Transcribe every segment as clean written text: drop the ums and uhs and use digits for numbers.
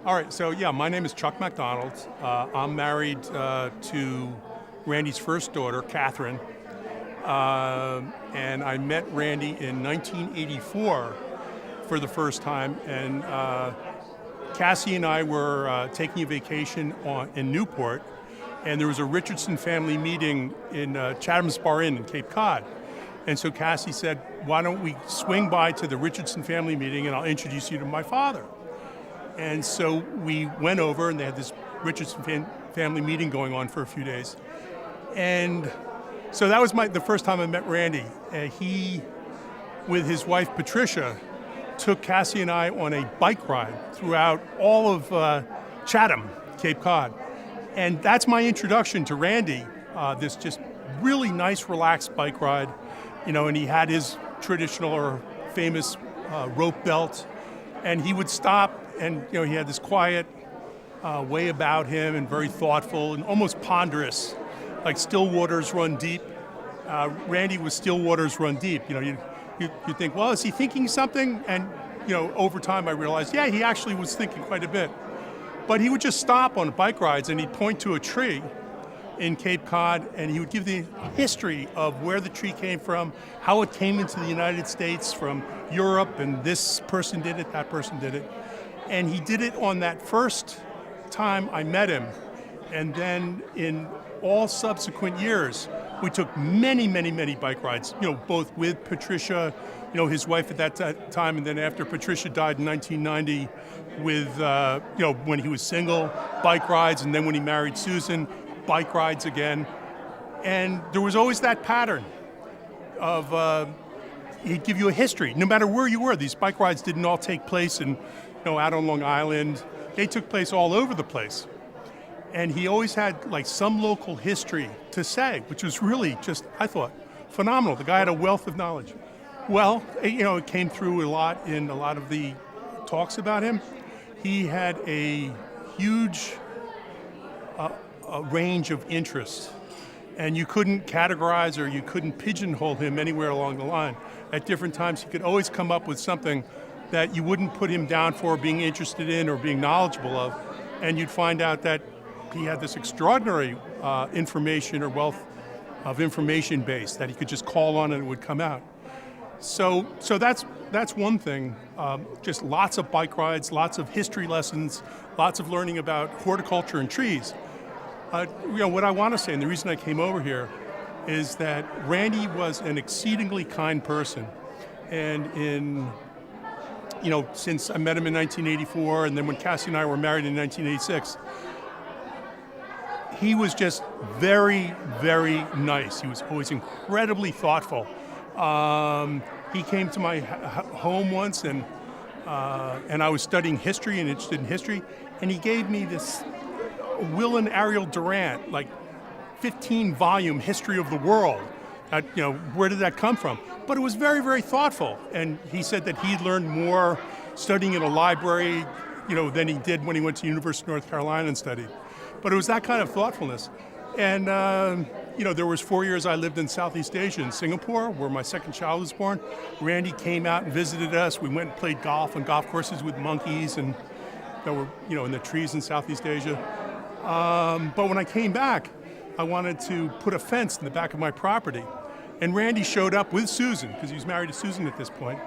All right, so yeah, my name is Chuck Macdonald. I'm married to Randy's first daughter, Catherine, and I met Randy in 1984 for the first time, and Cassie and I were taking a vacation in Newport, and there was a Richardson family meeting in Chatham's Bar Inn in Cape Cod. And so Cassie said, why don't we swing by to the Richardson family meeting and I'll introduce you to my father. And so we went over and they had this Richardson family meeting going on for a few days. And so that was the first time I met Randy. He, with his wife Patricia, took Cassie and I on a bike ride throughout all of Chatham, Cape Cod. And that's my introduction to Randy, this just really nice, relaxed bike ride. You know, and he had his traditional or famous rope belt, and he would stop, and you know, he had this quiet way about him, and very thoughtful and almost ponderous, like still waters run deep. Randy was still waters run deep. You know, you think, well, is he thinking something? And you know, over time I realized, yeah, he actually was thinking quite a bit. But he would just stop on bike rides, and he'd point to a tree in Cape Cod, and he would give the history of where the tree came from, how it came into the United States from Europe, and this person did it, that person did it. And he did it on that first time I met him. And then in all subsequent years, we took many, many, many bike rides, you know, both with Patricia, you know, his wife at that time, and then after Patricia died in 1990 with, you know, when he was single, bike rides, and then when he married Susan, bike rides again. And there was always that pattern of he'd give you a history. No matter where you were, these bike rides didn't all take place in, you know, out on Long Island. They took place all over the place. And he always had like some local history to say, which was really just, I thought, phenomenal. The guy had a wealth of knowledge. Well, you know, it came through a lot in a lot of the talks about him. He had a huge a range of interests, and you couldn't categorize or you couldn't pigeonhole him anywhere along the line. At different times, he could always come up with something that you wouldn't put him down for being interested in or being knowledgeable of, and you'd find out that he had this extraordinary information or wealth of information base that he could just call on and it would come out. So that's one thing. Just lots of bike rides, lots of history lessons, lots of learning about horticulture and trees. You know, what I want to say, and the reason I came over here, is that Randy was an exceedingly kind person. And you know, since I met him in 1984, and then when Cassie and I were married in 1986, he was just very, very nice. He was always incredibly thoughtful. He came to my home once, and I was studying history and interested in history, and he gave me this Will and Ariel Durant, like 15-volume history of the world. You know, where did that come from? But it was very, very thoughtful. And he said that he'd learned more studying in a library, you know, than he did when he went to University of North Carolina and studied. But it was that kind of thoughtfulness. And you know, there was 4 years I lived in Southeast Asia, in Singapore, where my second child was born. Randy came out and visited us. We went and played golf on golf courses with monkeys and that were, you know, in the trees in Southeast Asia. But when I came back, I wanted to put a fence in the back of my property. And Randy showed up with Susan, because he was married to Susan at this point,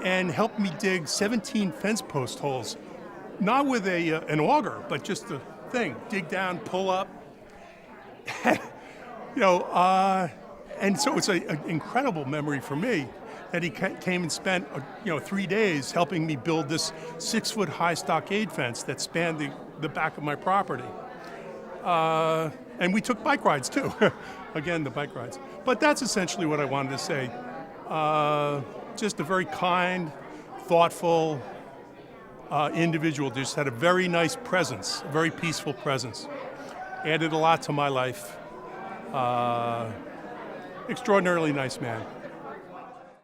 and helped me dig 17 fence post holes. Not with an auger, but just a thing. Dig down, pull up. You know, and so it's an incredible memory for me that he came and spent, you know, 3 days helping me build this 6-foot high stockade fence that spanned the back of my property. And we took bike rides too. Again, the bike rides. But that's essentially what I wanted to say. Just a very kind, thoughtful individual. Just had a very nice presence, a very peaceful presence. Added a lot to my life. Extraordinarily nice man.